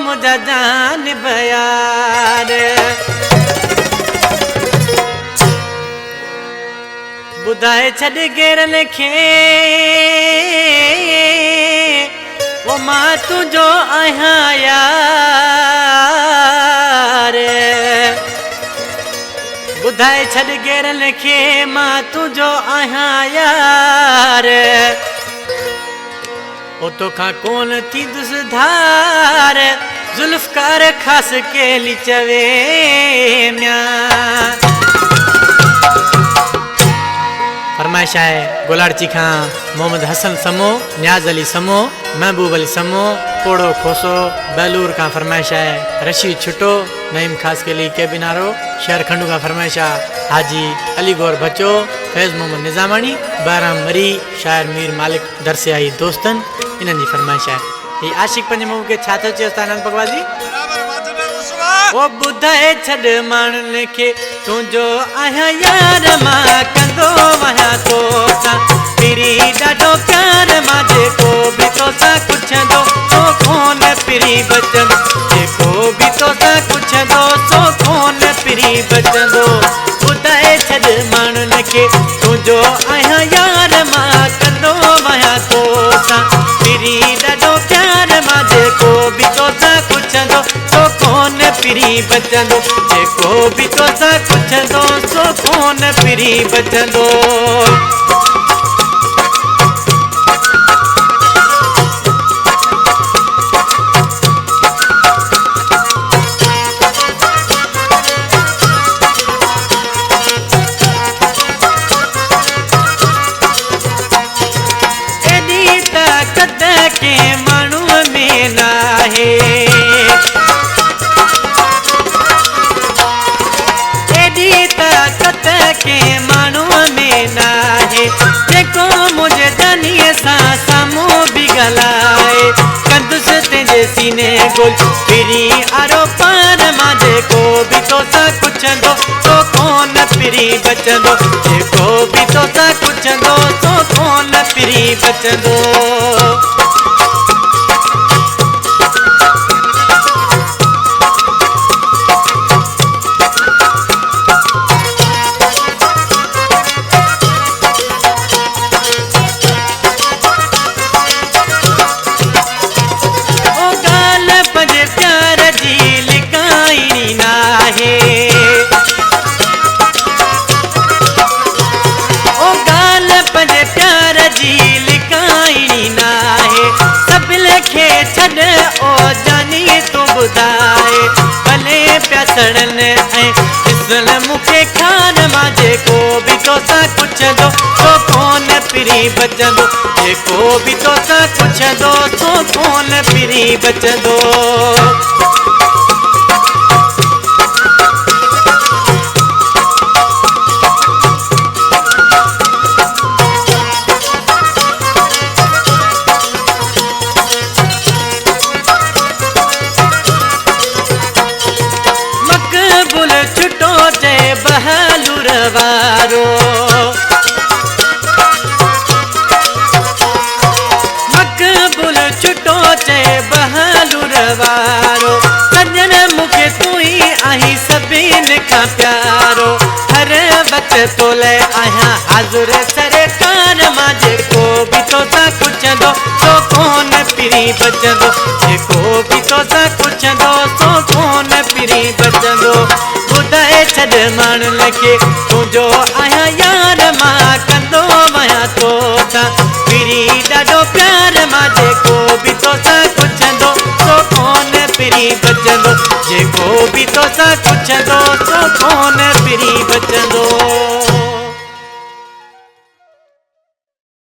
मुझा जान बयार बुधाए छड़ गेरन खे वो मां तुझो आहियां यार बुधाए छड़ गेरन खे मां तुझो आहियां यार ओ तोखां कोन थींदुसि धार जुल्फकार खास के लिचवे म्या फरमाइश है गोलाड़ची खां मोहम्मद हसन समो न्याज अली समो महबूब अली समो पोड़ो खोसो बेलूर का फरमाइश है रशीद छुटो नईम खास के लिए केबिनारो शहर खंडू का फरमाइश है हाजी अली गौर बचो फैज मोहम्मद निजामानी बाराम मरी शायर मीर मालिक दरसे आई दोस्तन इन्हनि जी फरमाइश है ये आशिक पंज मुंह के छातो चयो आनंद पगवाजी ओ बुधाए छड़ मानन खे तुझो आहियां यार मां कंदो वहां तो सा पिरी ॾाढो प्यार मां जेको बि तोसां पुछंदो सो कोन पिरी बचंदो जेको बि तोसां पुछंदो सो कोन पिरी बचंदो बुधाए छड़ मानन खे तुझो आहियां यार मां कंदो वहां तो सा पिरी ॾाढो प्यार मां जेको बि तोसां पुछंदो सो कोन पिरी बचंदो जेको बि तोसां पुछंदो सो कोन पिरी बचंदो एॾी ताक़त के माण्हूअ में नाहे ताक़त के माण्हूअ में नाहे जेको मुझे दनीअ सां साम्हूं बि ॻाल्हाए कंदुसि तुंहिंजे सीने गोल पिरी आरो पार मां जेको बि तोसां पुछंदो सो कोन पिरी बचंदो जेको बि तोसां पुछंदो सो कोन पिरी बचंदो भले प्यासड़न ऐं मूंखे खान मां जेको बि तोसां पुछंदो सो कोन पिरी बचंदो जेको बि तोसां पुछंदो सो कोन पिरी बचंदो बहालुर वारो मकबूल छुटो चए बहालुर वारो सजन मूंखे तूं ई आहीं सभिनि खां प्यारो हर वक़्त तोले आहियां हाज़ुर सरकार मां जेको बि तोसां पुछंदो सो कोन पिरी बचंदो जेको बि तोसां पुछंदो सो कोन पिरी बचंदो बुधाए छड़ मानन खे तुझो आहियां यार मां कंदो वहां तोसां पिरी ॾाढो प्यार मां जेको बि तोसां पुछंदो सो कोन पिरी बचंदो जेको बि तोसां पुछंदो सो कोन पिरी बचंदो